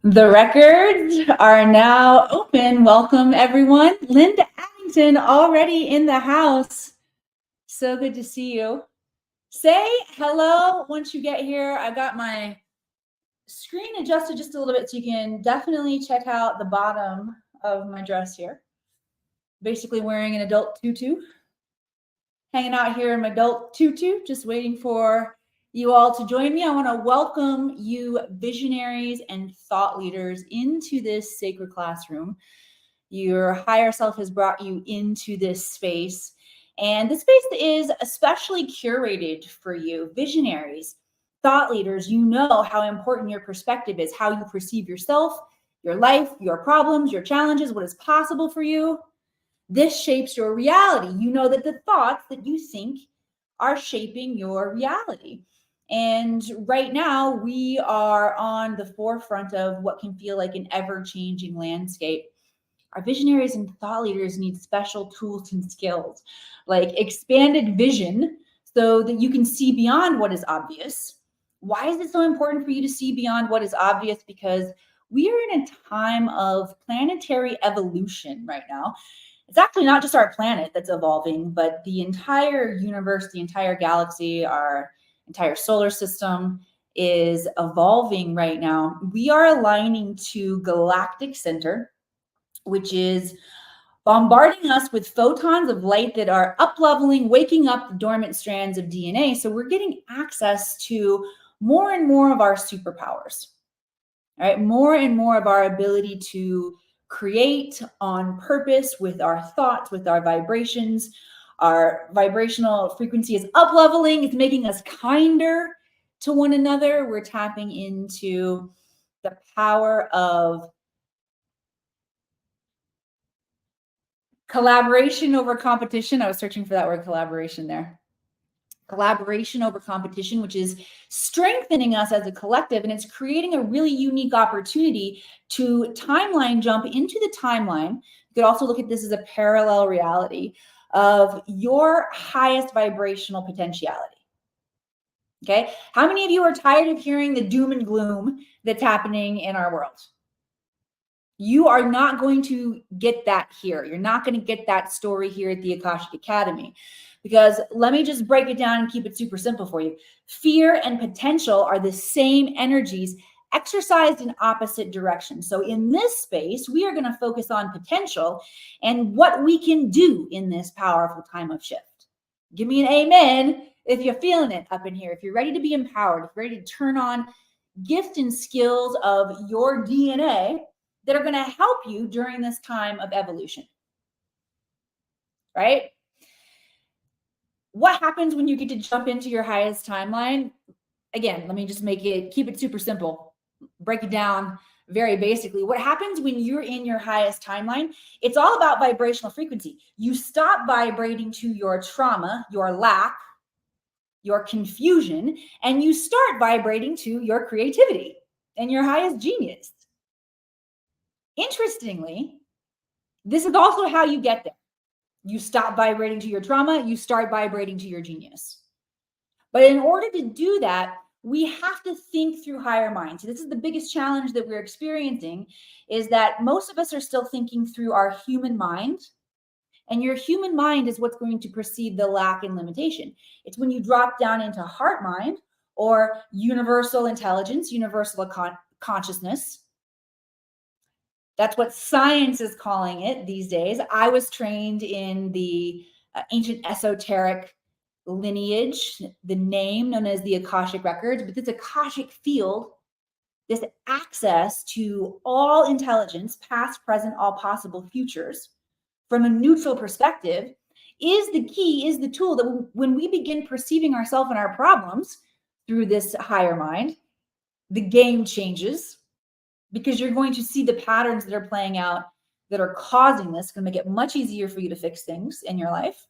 The records are now open. Welcome, everyone. Linda Addington already in the house. So good to see you. Say hello once you get here. I got my screen adjusted just a little bit so you can definitely check out the bottom of my dress here. Basically wearing an adult tutu. Hanging out here in my adult tutu, just waiting for you all to join me. I want to welcome you visionaries and thought leaders into this sacred classroom. Your higher self has brought you into this space, and this space is especially curated for you, visionaries, thought leaders. You know how important your perspective is, how you perceive yourself, your life, your problems, your challenges, what is possible for you. This shapes your reality. You know that the thoughts that you think are shaping your reality. And right now, we are on the forefront of what can feel like an ever-changing landscape. Our visionaries and thought leaders need special tools and skills, like expanded vision so that you can see beyond what is obvious. Why is it so important for you to see beyond what is obvious? Because we are in a time of planetary evolution right now. It's actually not just our planet that's evolving, but the entire universe, the entire galaxy, our entire solar system is evolving right now. We are aligning to galactic center, which is bombarding us with photons of light that are up-leveling, waking up the dormant strands of DNA. So we're getting access to more and more of our superpowers, all right? More and more of our ability to create on purpose with our thoughts, with our vibrations. Our vibrational frequency is up-leveling. It's making us kinder to one another. We're tapping into the power of collaboration over competition. I was searching for that word collaboration there. Collaboration over competition, which is strengthening us as a collective, and it's creating a really unique opportunity to timeline jump into the timeline. You could also look at this as a parallel reality of your highest vibrational potentiality. Okay, how many of you are tired of hearing the doom and gloom that's happening in our world? You are not going to get that here. You're not going to get that story here at the Akashic Academy. Because let me just break it down and keep it super simple for you. Fear and potential are the same energies exercised in opposite directions. So in this space, we are going to focus on potential and what we can do in this powerful time of shift. Give me an amen if you're feeling it up in here. If you're ready to be empowered, if you're ready to turn on gifts and skills of your DNA that are going to help you during this time of evolution, right? What happens when you get to jump into your highest timeline? Again, let me just keep it super simple, break it down very basically. What happens when you're in your highest timeline? It's all about vibrational frequency. You stop vibrating to your trauma, your lack, your confusion, and you start vibrating to your creativity and your highest genius. Interestingly, this is also how you get there. You stop vibrating to your trauma, you start vibrating to your genius. But in order to do that, we have to think through higher minds. So this is the biggest challenge that we're experiencing, is that most of us are still thinking through our human mind. And your human mind is what's going to perceive the lack and limitation. It's when you drop down into heart mind or universal intelligence, universal consciousness. That's what science is calling it these days. I was trained in the ancient esoteric lineage, the name known as the Akashic Records, but this Akashic field, this access to all intelligence, past, present, all possible futures, from a neutral perspective, is the key, is the tool that when we begin perceiving ourselves and our problems through this higher mind, the game changes, because you're going to see the patterns that are playing out that are causing this. It's going to make it much easier for you to fix things in your life.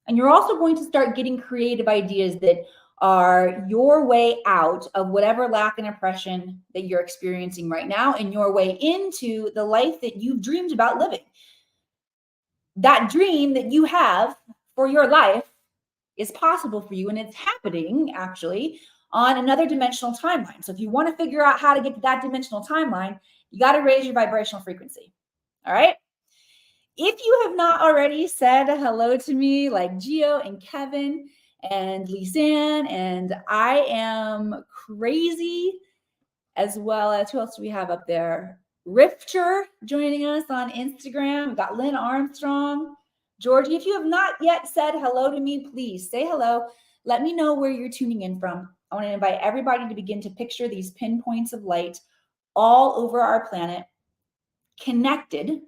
And you're also going to start getting creative ideas that are your way out of whatever lack and oppression that you're experiencing right now, and your way into the life that you've dreamed about living. That dream that you have for your life is possible for you, and it's happening actually on another dimensional timeline. So if you want to figure out how to get to that dimensional timeline, you got to raise your vibrational frequency. All right. If you have not already said hello to me, like Gio and Kevin and Lisanne, and I am crazy, as well as who else do we have up there? Rifter joining us on Instagram. We've got Lynn Armstrong. Georgie, if you have not yet said hello to me, please say hello. Let me know where you're tuning in from. I want to invite everybody to begin to picture these pinpoints of light all over our planet, connected.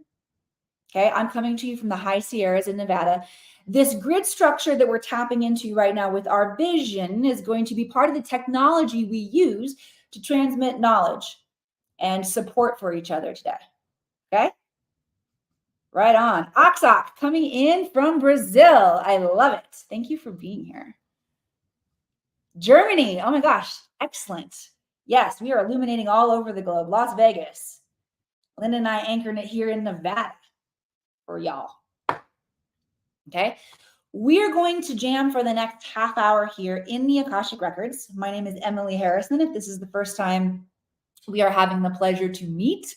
Okay, I'm coming to you from the high Sierras in Nevada. This grid structure that we're tapping into right now with our vision is going to be part of the technology we use to transmit knowledge and support for each other today. Okay, right on. Oxoc coming in from Brazil. I love it. Thank you for being here. Germany. Oh my gosh, excellent. Yes, we are illuminating all over the globe. Las Vegas. Linda and I anchoring it here in Nevada for y'all. Okay, we are going to jam for the next half hour here in the Akashic Records. My name is Emily Harrison. If this is the first time we are having the pleasure to meet,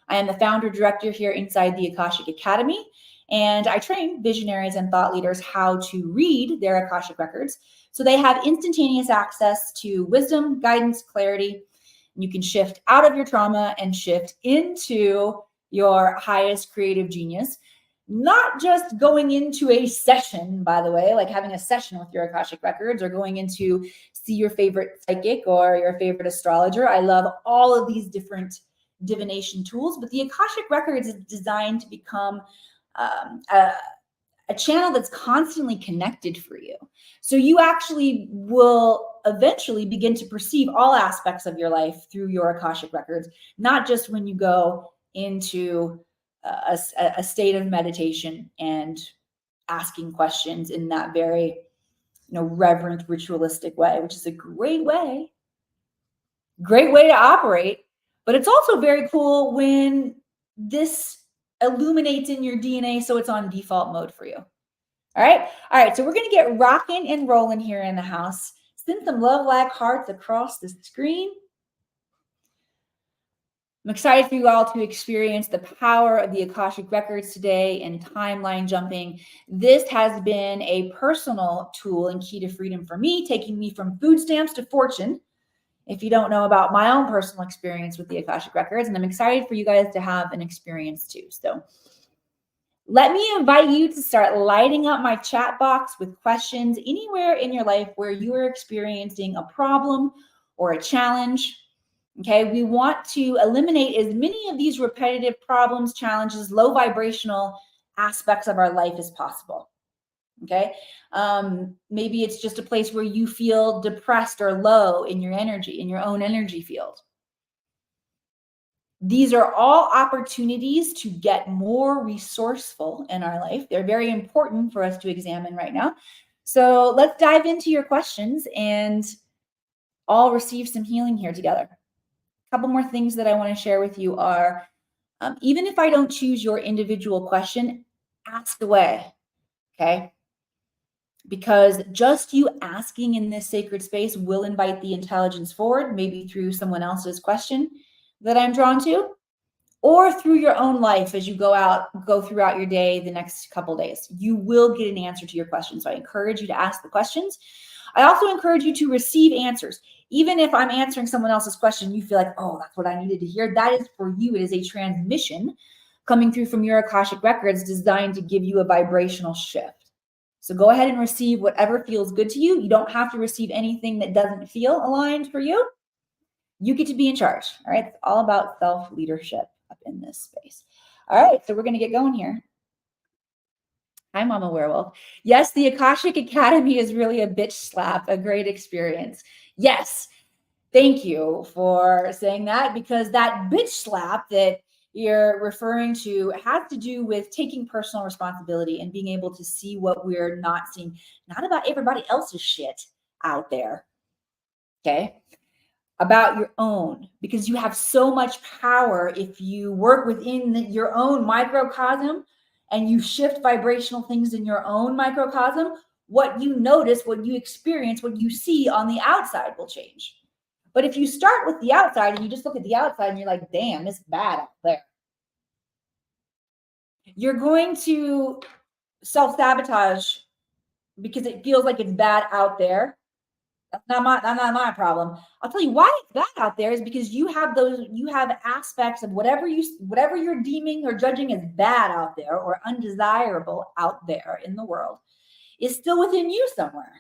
I am the founder director here inside the Akashic Academy, and I train visionaries and thought leaders how to read their Akashic Records so they have instantaneous access to wisdom, guidance, clarity. You can shift out of your trauma and shift into your highest creative genius. Not just going into a session, by the way, like having a session with your Akashic Records or going into see your favorite psychic or your favorite astrologer. I love all of these different divination tools, but the Akashic Records is designed to become a channel that's constantly connected for you. So you actually will eventually begin to perceive all aspects of your life through your Akashic Records, not just when you go into a state of meditation and asking questions in that very, reverent, ritualistic way, which is a great way to operate. But it's also very cool when this illuminates in your DNA, so it's on default mode for you. All right. So we're going to get rocking and rolling here in the house. Send some love like hearts across the screen. I'm excited for you all to experience the power of the Akashic Records today and timeline jumping. This has been a personal tool and key to freedom for me, taking me from food stamps to fortune. If you don't know about my own personal experience with the Akashic Records, and I'm excited for you guys to have an experience too. So let me invite you to start lighting up my chat box with questions anywhere in your life where you are experiencing a problem or a challenge. Okay, we want to eliminate as many of these repetitive problems, challenges, low vibrational aspects of our life as possible. Okay, maybe it's just a place where you feel depressed or low in your energy, in your own energy field. These are all opportunities to get more resourceful in our life. They're very important for us to examine right now. So let's dive into your questions and all receive some healing here together. Couple more things that I want to share with you are, even if I don't choose your individual question, ask away, okay? Because just you asking in this sacred space will invite the intelligence forward, maybe through someone else's question that I'm drawn to, or through your own life as you go throughout your day the next couple days. You will get an answer to your question. So I encourage you to ask the questions. I also encourage you to receive answers. Even if I'm answering someone else's question, you feel like, oh, that's what I needed to hear. That is for you. It is a transmission coming through from your Akashic Records designed to give you a vibrational shift. So go ahead and receive whatever feels good to you. You don't have to receive anything that doesn't feel aligned for you. You get to be in charge. All right. It's all about self-leadership up in this space. All right. So we're going to get going here. Hi, Mama Werewolf. Yes, the Akashic Academy is really a bitch slap, a great experience. Yes, thank you for saying that, because that bitch slap that you're referring to has to do with taking personal responsibility and being able to see what we're not seeing, not about everybody else's shit out there, okay? About your own, because you have so much power if you work within your own microcosm and you shift vibrational things in your own microcosm. what you notice, what you experience, what you see on the outside will change. But if you start with the outside and you just look at the outside and you're like, damn, it's bad out there, you're going to self-sabotage because it feels like it's bad out there. That's not my problem. I'll tell you why it's bad out there is because you have aspects of whatever you're deeming or judging as bad out there or undesirable out there in the world is still within you somewhere.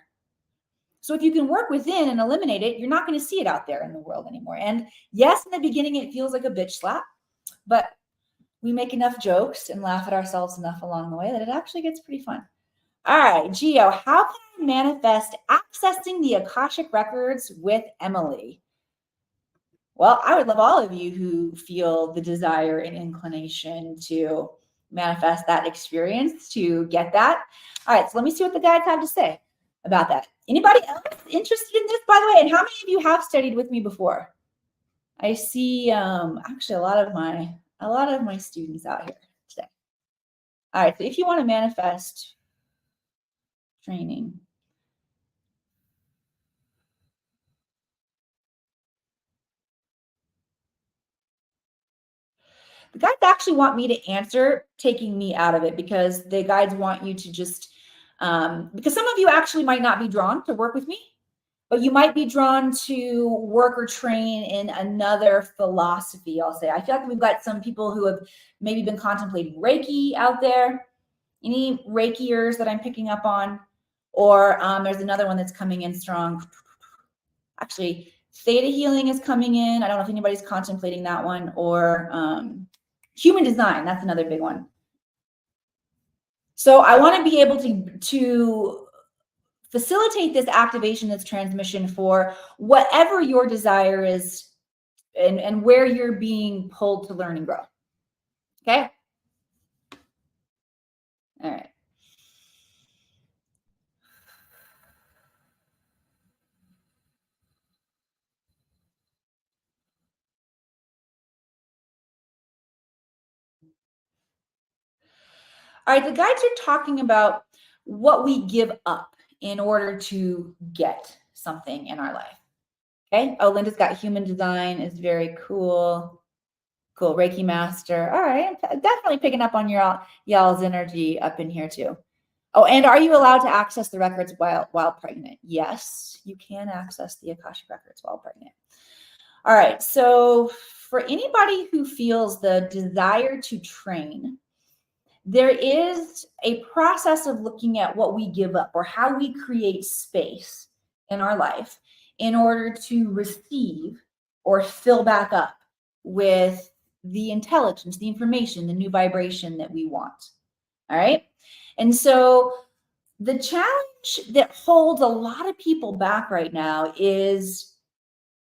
So if you can work within and eliminate it, you're not going to see it out there in the world anymore. And yes, in the beginning, it feels like a bitch slap, but we make enough jokes and laugh at ourselves enough along the way that it actually gets pretty fun. All right, Geo, how can I manifest accessing the Akashic Records with Emily? Well, I would love all of you who feel the desire and inclination to manifest that experience to get that. All right, so let me see what the guides have to say about that. Anybody else interested in this, by the way? And how many of you have studied with me before? I see actually a lot of my students out here today. All right, so if you want to manifest training, the guides actually want me to answer, taking me out of it, because the guides want you to just, because some of you actually might not be drawn to work with me, but you might be drawn to work or train in another philosophy, I'll say. I feel like we've got some people who have maybe been contemplating Reiki out there. Any Reikiers that I'm picking up on? Or there's another one that's coming in strong. Actually, theta healing is coming in. I don't know if anybody's contemplating that one. Or human design, that's another big one. So I want to be able to facilitate this activation, this transmission for whatever your desire is and where you're being pulled to learn and grow. Okay? All right. All right, the guides are talking about what we give up in order to get something in our life. Okay. Oh, Linda's got human design, is very cool. Cool. Reiki master. All right. I'm definitely picking up on y'all's energy up in here too. Oh, and are you allowed to access the records while pregnant? Yes, you can access the Akashic Records while pregnant. All right. So for anybody who feels the desire to train, there is a process of looking at what we give up or how we create space in our life in order to receive or fill back up with the intelligence, the information, the new vibration that we want. All right. And so the challenge that holds a lot of people back right now is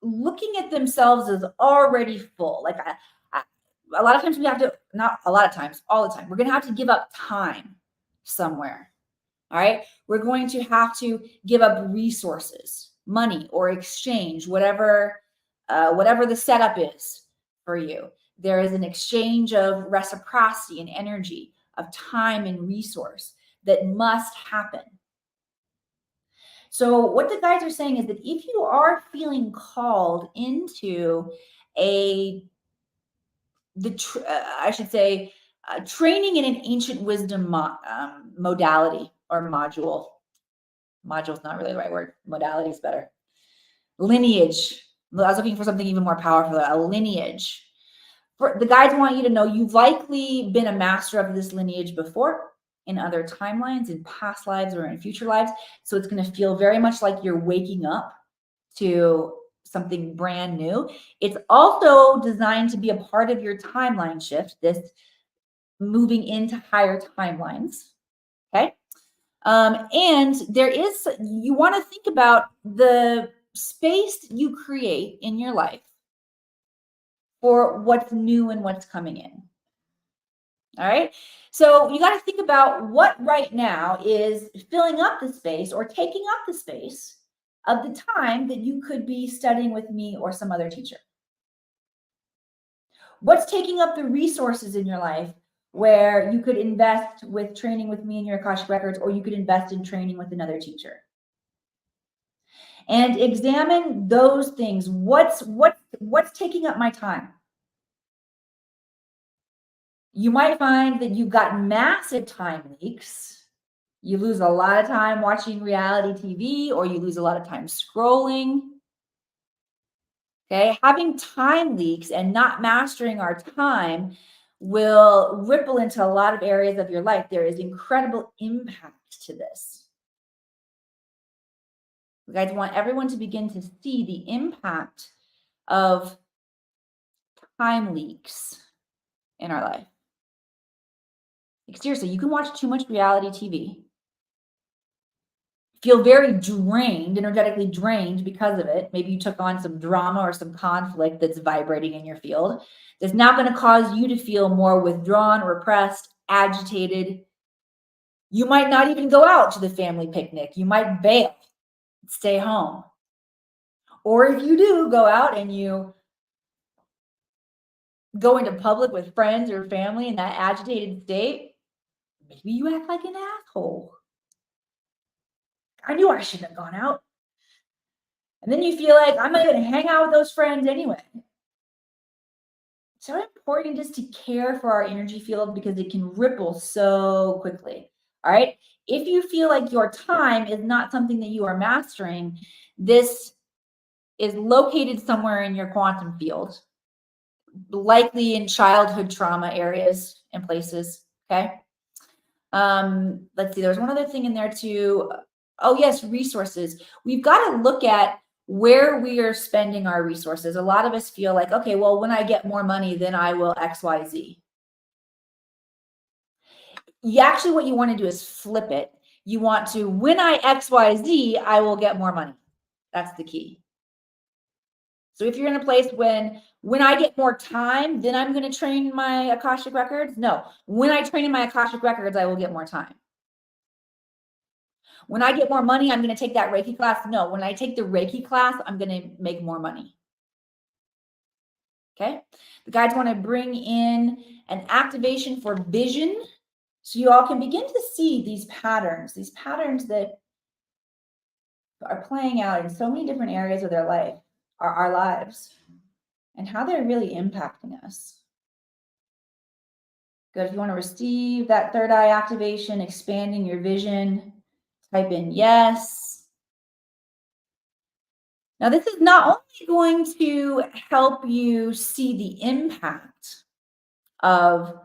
looking at themselves as already full. Like a lot of times we have to, not a lot of times, all the time, we're going to have to give up time somewhere. All right. We're going to have to give up resources, money, or exchange, whatever the setup is for you. There is an exchange of reciprocity and energy, of time and resource that must happen. So what the guides are saying is that if you are feeling called into training in an ancient wisdom modality or module. Module is not really the right word. Modality is better. Lineage. I was looking for something even more powerful. A lineage. The guides want you to know you've likely been a master of this lineage before in other timelines, in past lives or in future lives. So it's going to feel very much like you're waking up to something brand new. It's also designed to be a part of your timeline shift, this moving into higher timelines. Okay. And you want to think about the space you create in your life for what's new and what's coming in. All right. So you got to think about what right now is filling up the space or taking up the space of the time that you could be studying with me or some other teacher. What's taking up the resources in your life where you could invest with training with me in your Akashic Records, or you could invest in training with another teacher. And examine those things. What's taking up my time? You might find that you've got massive time leaks. You lose a lot of time watching reality TV, or you lose a lot of time scrolling. Okay, having time leaks and not mastering our time will ripple into a lot of areas of your life. There is incredible impact to this. You guys want everyone to begin to see the impact of time leaks in our life. Like, seriously, you can watch too much reality TV, feel very drained, energetically drained because of it. Maybe you took on some drama or some conflict that's vibrating in your field. That's now going to cause you to feel more withdrawn, repressed, agitated. You might not even go out to the family picnic. You might bail, stay home. Or if you do go out and you go into public with friends or family in that agitated state, maybe you act like an asshole. I knew I shouldn't have gone out. And then you feel like, I'm not going to hang out with those friends anyway. So important just to care for our energy field, because it can ripple so quickly. All right. If you feel like your time is not something that you are mastering, this is located somewhere in your quantum field, likely in childhood trauma areas and places. Okay. Let's see, there's one other thing in there too. Oh yes, resources. We've got to look at where we are spending our resources. A lot of us feel like, okay, well, when I get more money, then I will XYZ. What you want to do is flip it. You want to, when I XYZ, I will get more money. That's the key. So if you're in a place when I get more time, then I'm going to train my Akashic Records. No, when I train in my Akashic Records, I will get more time. When I get more money, I'm going to take that Reiki class. No, when I take the Reiki class, I'm going to make more money. Okay. The guides want to bring in an activation for vision, so you all can begin to see these patterns that are playing out in so many different areas of their life, our lives, and how they're really impacting us. Good. If you want to receive that third eye activation, expanding your vision, type in yes. Now, this is not only going to help you see the impact of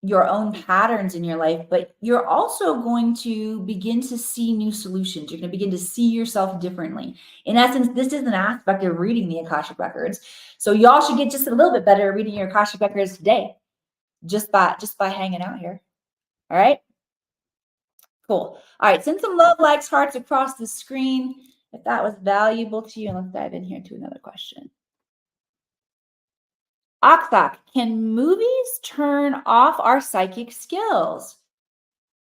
your own patterns in your life, but you're also going to begin to see new solutions. You're going to begin to see yourself differently. In essence, this is an aspect of reading the Akashic Records. So y'all should get just a little bit better at reading your Akashic Records today, just by hanging out here. All right. Cool. All right. Send some love, likes, hearts across the screen if that was valuable to you. And let's dive in here to another question. Aksak, can movies turn off our psychic skills?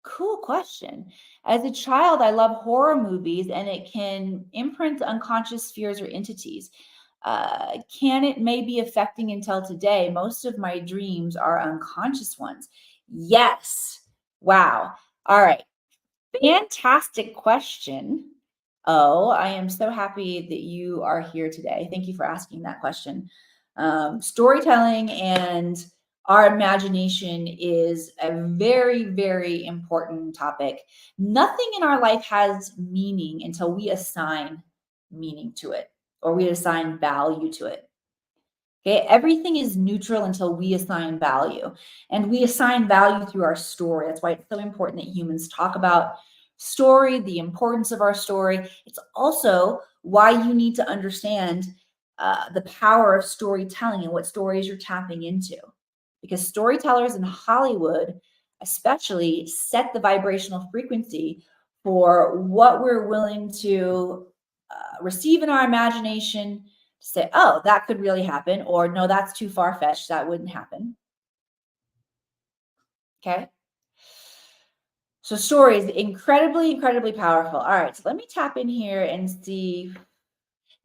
Cool question. As a child, I love horror movies, and it can imprint unconscious fears or entities. Can it may be affecting until today? Most of my dreams are unconscious ones. Yes. Wow. All right. Fantastic question. Oh, I am so happy that you are here today. Thank you for asking that question. Storytelling and our imagination is a very, very important topic. Nothing in our life has meaning until we assign meaning to it, or we assign value to it. Okay, everything is neutral until we assign value, and we assign value through our story. That's why it's so important that humans talk about story, the importance of our story. It's also why you need to understand the power of storytelling and what stories you're tapping into, because storytellers in Hollywood especially set the vibrational frequency for what we're willing to receive in our imagination, say, oh, that could really happen, or no, that's too far-fetched, that wouldn't happen. Okay. So stories, incredibly, incredibly powerful. All right, so let me tap in here and see.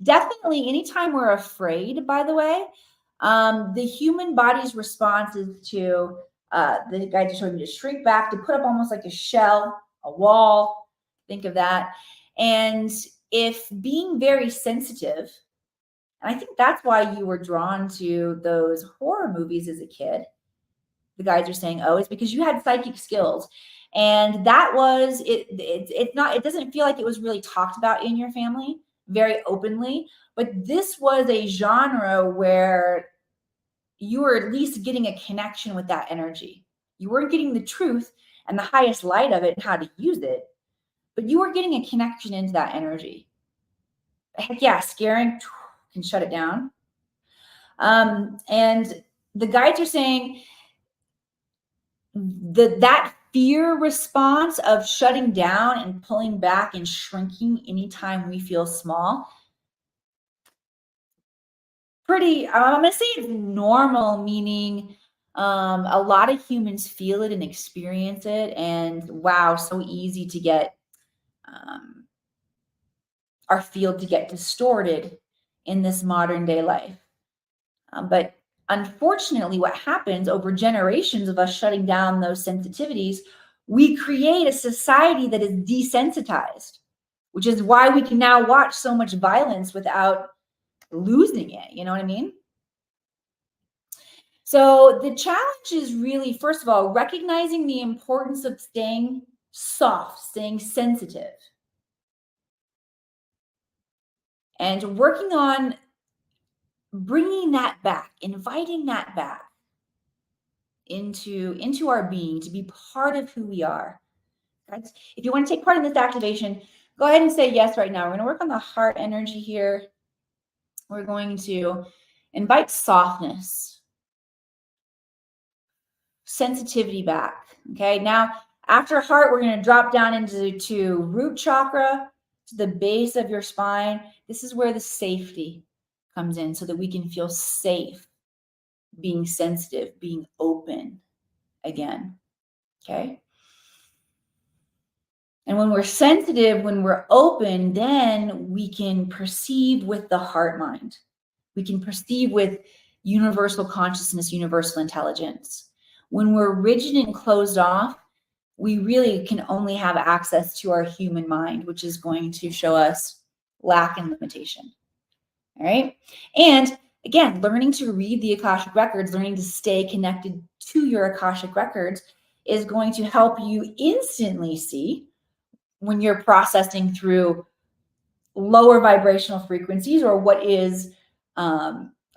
Definitely anytime we're afraid, by the way, The human body's response is to, the guides are showing you to shrink back, to put up almost like a shell, a wall. Think of that. And if being very sensitive, and I think that's why you were drawn to those horror movies as a kid, the guides are saying, oh, it's because you had psychic skills. And that was it. It's not, it doesn't feel like it was really talked about in your family very openly, but this was a genre where you were at least getting a connection with that energy. You weren't getting the truth and the highest light of it and how to use it, but you were getting a connection into that energy. Heck yeah, scaring can shut it down. And the guides are saying that fear response of shutting down and pulling back and shrinking anytime we feel small, pretty, I'm going to say it's normal, meaning a lot of humans feel it and experience it. And wow, so easy to get our field to get distorted in this modern day life. But unfortunately, what happens over generations of us shutting down those sensitivities, we create a society that is desensitized, which is why we can now watch so much violence without losing it. You know what I mean? So the challenge is really, first of all, recognizing the importance of staying soft, staying sensitive, and working on bringing that back, inviting that back into our being to be part of who we are. Guys, if you want to take part in this activation, go ahead and say yes right now. We're going to work on the heart energy here. We're going to invite softness, sensitivity back. Okay, now after heart, we're going to drop down into root chakra, to the base of your spine. This is where the safety comes in, so that we can feel safe being sensitive, being open again. Okay. And when we're sensitive, when we're open, then we can perceive with the heart mind. We can perceive with universal consciousness, universal intelligence. When we're rigid and closed off, we really can only have access to our human mind, which is going to show us lack and limitation. All right. And again, learning to read the Akashic Records, learning to stay connected to your Akashic Records is going to help you instantly see when you're processing through lower vibrational frequencies or what is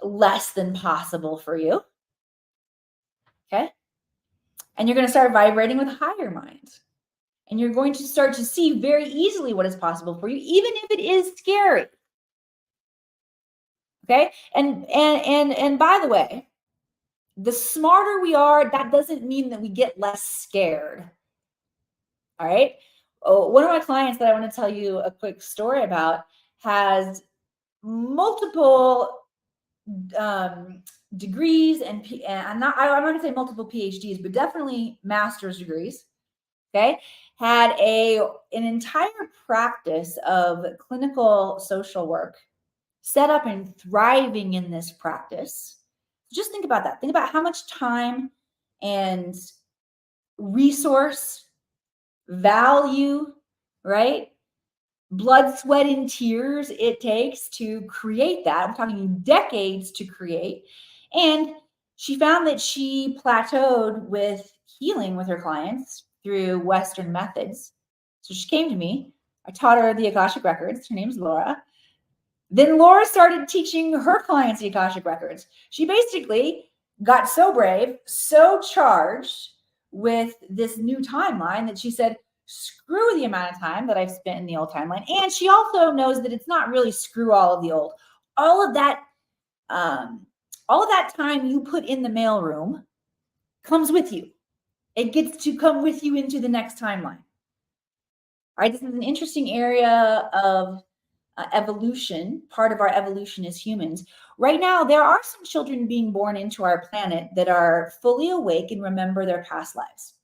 less than possible for you. Okay. And you're going to start vibrating with higher minds. And you're going to start to see very easily what is possible for you, even if it is scary. Okay. And by the way, the smarter we are, that doesn't mean that we get less scared. All right. Oh, one of my clients that I want to tell you a quick story about has multiple degrees and I'm not going to say multiple PhDs, but definitely master's degrees. Okay. Had an entire practice of clinical social work set up and thriving in this practice. Just think about that. Think about how much time and resource, value, right? Blood, sweat, and tears it takes to create that. I'm talking decades to create. And she found that she plateaued with healing with her clients through Western methods. So she came to me. I taught her the Akashic Records. Her name's Laura. Then Laura started teaching her clients the Akashic Records. She basically got so brave, so charged with this new timeline that she said, screw the amount of time that I've spent in the old timeline. And she also knows that it's not really screw all of the old. All of that time you put in the mailroom comes with you. It gets to come with you into the next timeline. All right, this is an interesting area of evolution. Part of our evolution as humans. Right now, there are some children being born into our planet that are fully awake and remember their past lives.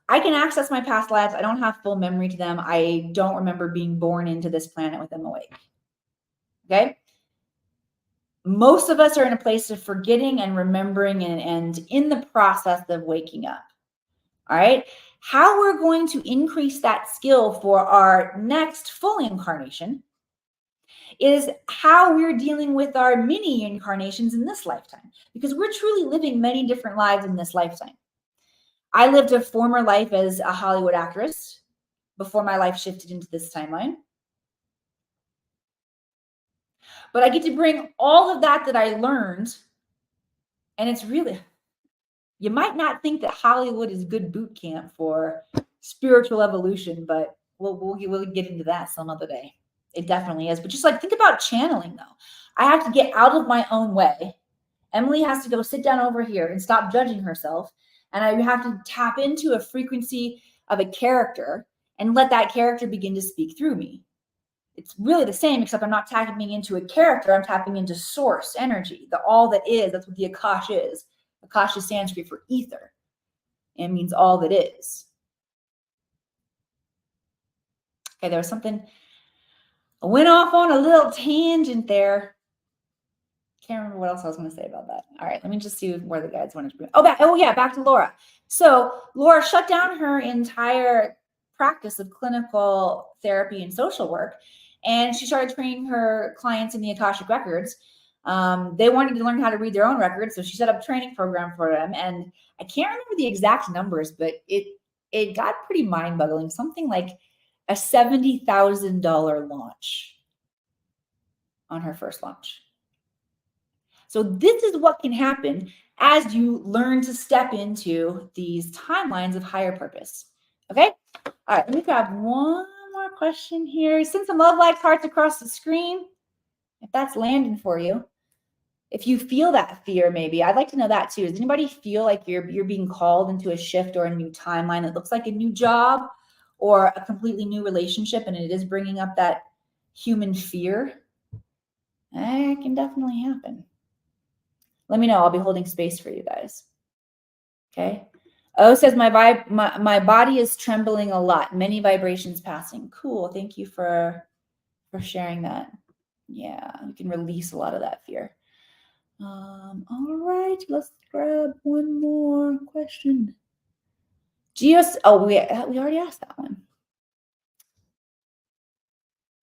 I can access my past lives. I don't have full memory to them. I don't remember being born into this planet with them awake. Okay. most of us are in a place of forgetting and remembering and in the process of waking up. All right. How we're going to increase that skill for our next full incarnation is how we're dealing with our mini incarnations in this lifetime, because we're truly living many different lives in this lifetime. I lived a former life as a Hollywood actress before my life shifted into this timeline. But I get to bring all of that I learned, and it's really, you might not think that Hollywood is good boot camp for spiritual evolution, but we'll get into that some other day. It definitely is. But just like, think about channeling though. I have to get out of my own way. Emily has to go sit down over here and stop judging herself. And I have to tap into a frequency of a character and let that character begin to speak through me. It's really the same, except I'm not tapping into a character. I'm tapping into source energy, the all that is. That's what the Akash is. Akash is Sanskrit for ether. It means all that is. Okay, there was something. I went off on a little tangent there. Can't remember what else I was going to say about that. All right, let me just see where the guides wanted to bring. Back to Laura. So Laura shut down her entire practice of clinical therapy and social work, and she started training her clients in the Akashic Records. They wanted to learn how to read their own records, so she set up a training program for them. And I can't remember the exact numbers, but it got pretty mind-boggling. Something like a $70,000 launch on her first launch. So this is what can happen as you learn to step into these timelines of higher purpose. Okay? All right, let me grab one more question here. Send some love, likes, hearts across the screen, if that's landing for you. If you feel that fear, maybe. I'd like to know that too. Does anybody feel like you're being called into a shift or a new timeline that looks like a new job or a completely new relationship, and it is bringing up that human fear? That can definitely happen. Let me know. I'll be holding space for you guys. Okay. O says my body is trembling a lot. Many vibrations passing. Cool. Thank you for sharing that. Yeah, you can release a lot of that fear. All right, let's grab one more question. Geos. Oh, we already asked that one.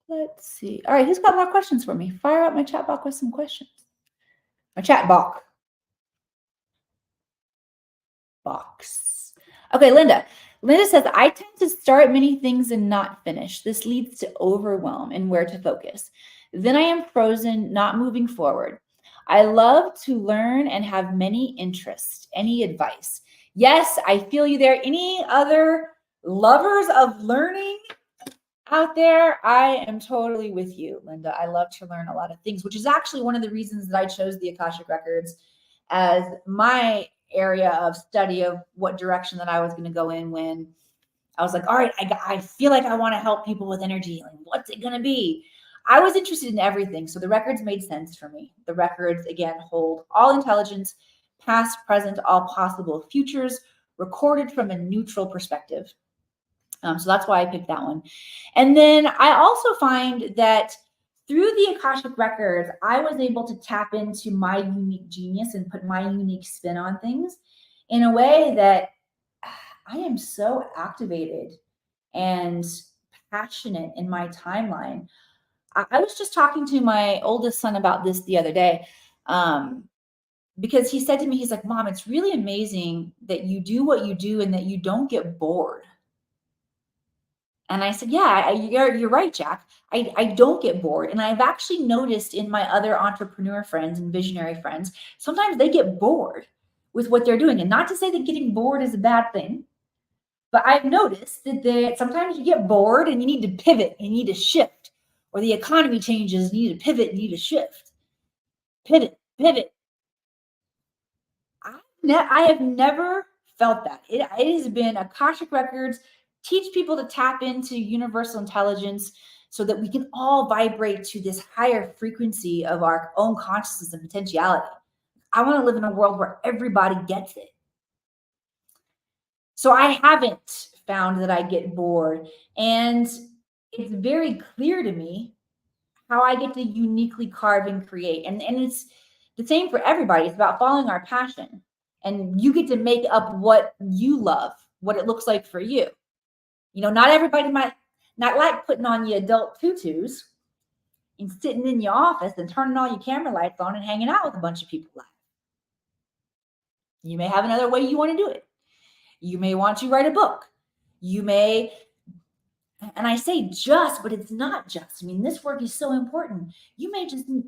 Let's see. All right, who's got more questions for me? Fire up my chat box with some questions. My chat box. Okay, Linda. Linda says, I tend to start many things and not finish. This leads to overwhelm and where to focus. Then I am frozen, not moving forward. I love to learn and have many interests. Any advice? Yes, I feel you there. Any other lovers of learning out there? I am totally with you, Linda. I love to learn a lot of things, which is actually one of the reasons that I chose the Akashic Records as my area of study of what direction that I was going to go in when I was like, all right, I feel like I want to help people with energy. Like, what's it going to be? I was interested in everything. So the records made sense for me. The records, again, hold all intelligence, past, present, all possible futures, recorded from a neutral perspective. So that's why I picked that one. And then I also find that through the Akashic Records, I was able to tap into my unique genius and put my unique spin on things in a way that I am so activated and passionate in my timeline. I was just talking to my oldest son about this the other day because he said to me, he's like, Mom, it's really amazing that you do what you do and that you don't get bored. And I said, yeah, you're right, Jack. I don't get bored. And I've actually noticed in my other entrepreneur friends and visionary friends, sometimes they get bored with what they're doing. And not to say that getting bored is a bad thing, but I've noticed that sometimes you get bored and you need to pivot and you need to shift, or the economy changes and you need to pivot and you need to shift. Pivot. I have never felt that. It has been Akashic Records teach people to tap into universal intelligence so that we can all vibrate to this higher frequency of our own consciousness and potentiality. I want to live in a world where everybody gets it. So I haven't found that I get bored. And it's very clear to me how I get to uniquely carve and create. And it's the same for everybody. It's about following our passion. And you get to make up what you love, what it looks like for you. You know, not everybody might not like putting on your adult tutus and sitting in your office and turning all your camera lights on and hanging out with a bunch of people live. You may have another way you want to do it. You may want to write a book. You may, and I say just, but it's not just. I mean, this work is so important. You may need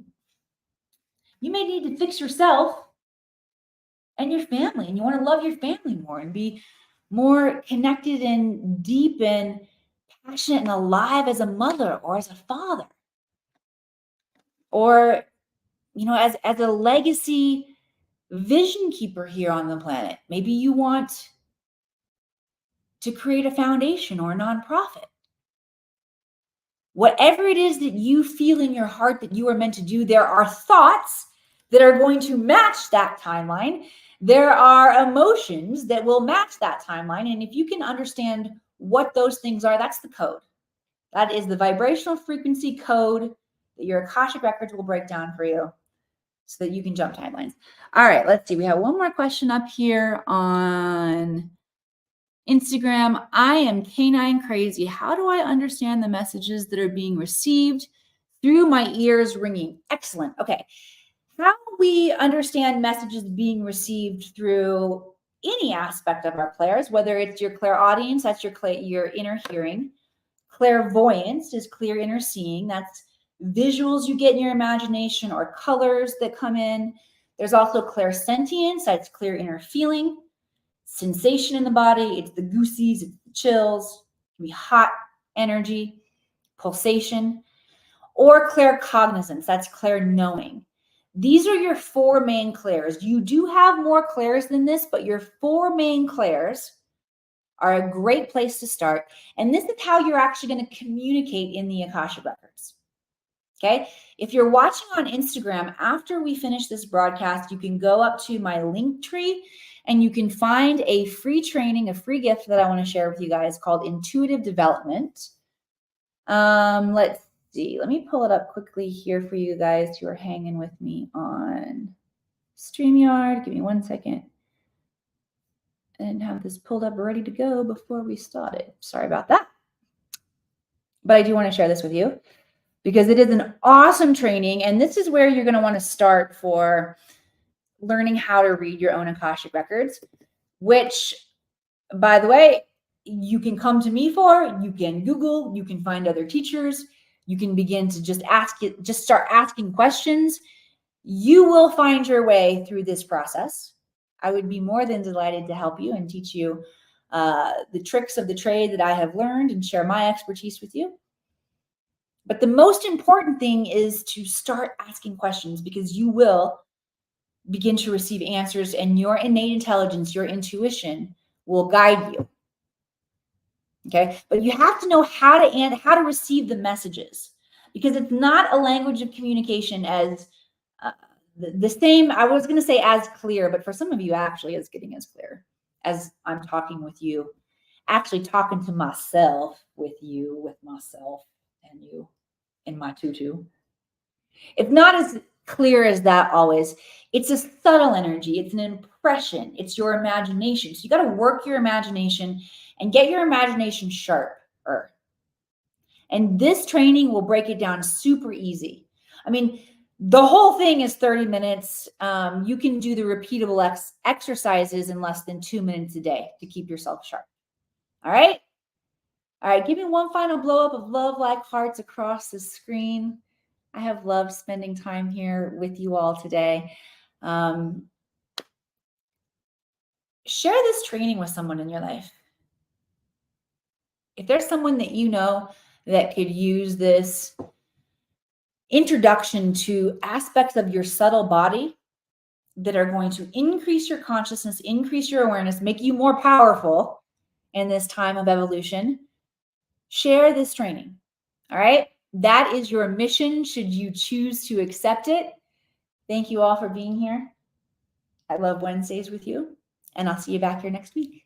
to fix yourself and your family, and you want to love your family more and be more connected and deep and passionate and alive as a mother or as a father, or, you know, as a legacy vision keeper here on the planet. Maybe you want to create a foundation or a nonprofit. Whatever it is that you feel in your heart that you are meant to do, there are thoughts that are going to match that timeline. There are emotions that will match that timeline. And if you can understand what those things are, that's the code. That is the vibrational frequency code that your Akashic Records will break down for you so that you can jump timelines. All right, let's see. We have one more question up here on Instagram. I am canine crazy. How do I understand the messages that are being received through my ears ringing? Excellent. Okay. How we understand messages being received through any aspect of our clairs, whether it's your clairaudience, that's your inner hearing. Clairvoyance is clear inner seeing. That's visuals you get in your imagination or colors that come in. There's also clairsentience, that's clear inner feeling. Sensation in the body, it's the goosies, it's the chills, it can be hot energy, pulsation, or claircognizance, that's clair-knowing. These are your four main clairs. You do have more clairs than this, but your four main clairs are a great place to start. And this is how you're actually going to communicate in the Akashic Records. Okay. If you're watching on Instagram, after we finish this broadcast, you can go up to my link tree and you can find a free training, a free gift that I want to share with you guys called Intuitive Development. Let's see. Let me pull it up quickly here for you guys who are hanging with me on StreamYard. Give me 1 second. I didn't have this pulled up ready to go before we started. Sorry about that. But I do want to share this with you because it is an awesome training. And this is where you're going to want to start for learning how to read your own Akashic Records, which, by the way, you can come to me for. You can Google, you can find other teachers, you can begin to just start asking questions. You will find your way through this process. I would be more than delighted to help you and teach you the tricks of the trade that I have learned and share my expertise with you. But the most important thing is to start asking questions, because you will begin to receive answers and your innate intelligence, your intuition will guide you. Okay. But you have to know how to receive the messages, because it's not a language of communication as the same. I was going to say as clear, but for some of you actually is getting as clear as I'm talking with you, actually talking to myself with you, with myself and you in my tutu. It's not as clear as that always. It's a subtle energy. It's an impression. It's your imagination. So you got to work your imagination and get your imagination sharper. And this training will break it down super easy. I mean, the whole thing is 30 minutes. You can do the repeatable exercises in less than 2 minutes a day to keep yourself sharp. All right. All right. Give me one final blow up of love like hearts across the screen. I have loved spending time here with you all today. Share this training with someone in your life. If there's someone that you know that could use this introduction to aspects of your subtle body that are going to increase your consciousness, increase your awareness, make you more powerful in this time of evolution, share this training. All right. That is your mission, should you choose to accept it. Thank you all for being here. I love Wednesdays with you, and I'll see you back here next week.